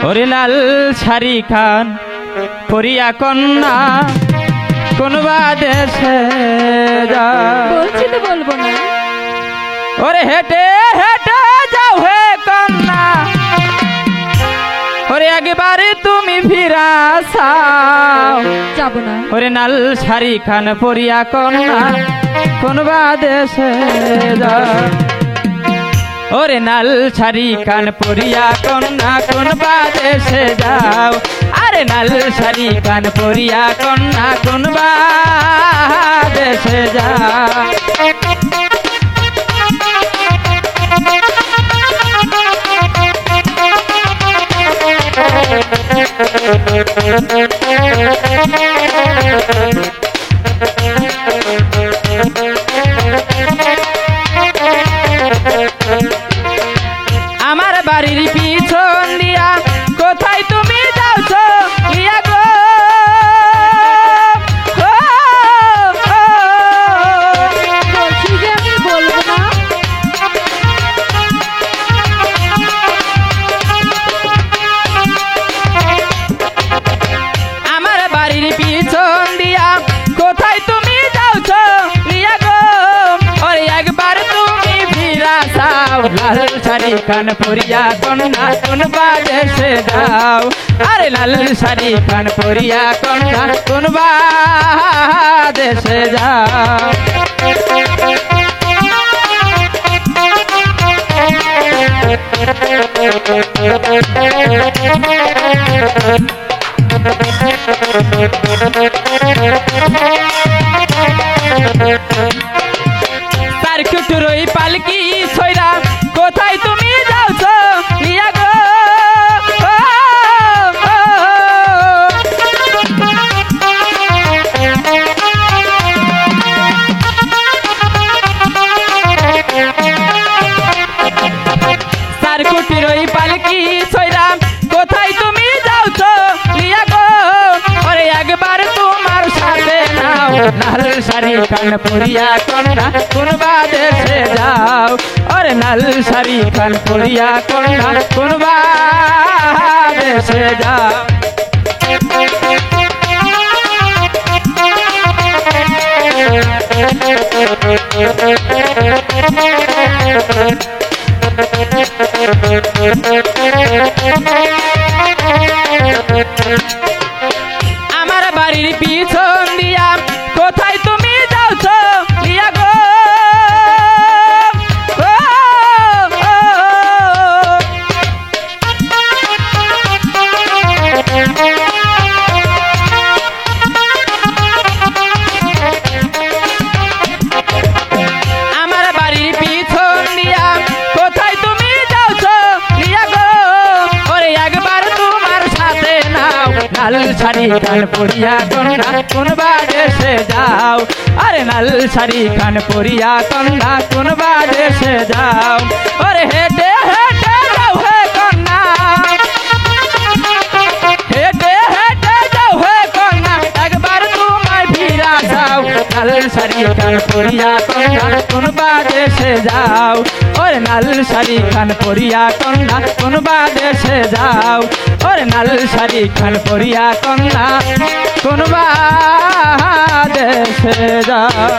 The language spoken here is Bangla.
ওরে লাল শাড়ি খান পরিয়া কন্যা কোনবা দেশে যা বলছি তো বলবো না। ওরে হেঁটে হেঁটে যাও হে কন্যা, ওরে একবারে তুমি ফিরাসাও যাব না। ওরে লাল শাড়ি খান পরিয়া কন্যা কোনবা দেশে যা। ওরে লাল শাড়ি খান পরিয়া কন্যা কোনবা দেশে যাও, আরে লাল শাড়ি খান পরিয়া কন্যা কোনবা দেশে যাও। আমার বাড়ির পিছন দিয়া কোথায় তুমি যাওছো ইয়া গো, বলছি যে আমি বলবো না। আমার বাড়ির পিছন দিয়া কোথায় তুমি যাওছো ইয়া গো, ওরে একবার তুমি ফিরা যাও, লাল শাড়ি খান পরিয়া কন্যা কোনবা দেশে যাও, আরে লাল শাড়ি খান পরিয়া কন্যা কোনবা দেশে যাও। তার কুটুরই পালকি ছয়রা কোথায় তুমি যাওছো ইয়া গো, তার কুটুরই পালকি ছয়রা কোথায় তুমি যাওছো ইয়া গো, ওরে একবার তোমার সাথে নাও, লাল শাড়ি খান পরিয়া কন্যা কোনবা দেশে যাও, ওরে লাল শাড়ি খান পরিয়া কন্যা কোনবা দেশে যাও। আমার বাড়ির পিছন দিয়া কোথায় তুমি যাওছো ইয়া গো, আমার বাড়ির পিছন দিয়া কোথায় তুমি যাওছো ইয়া গো, ওরে একবার তোমার সাথে নাও, লাল শাড়ি খান পরিয়া কন্যা কোনবা দেশে যাও, আরে লাল শাড়ি খান পরিয়া কন্যা কোনবা দেশে যাও। ওরে হেঁটে হেঁটে যাও হে কন্যা, হেঁটে হেঁটে যাও হে কন্যা একবার তোমায় ফিরা যাও, লাল শাড়ি খান পরিয়া কন্যা কোনবা দেশে যাও, ওরে লাল শাড়ি খান পরিয়া কন্যা কোনবা দেশে যাও, ওরে লাল শাড়ি খান পরিয়া কন্যা কোনবা দেশে যাও।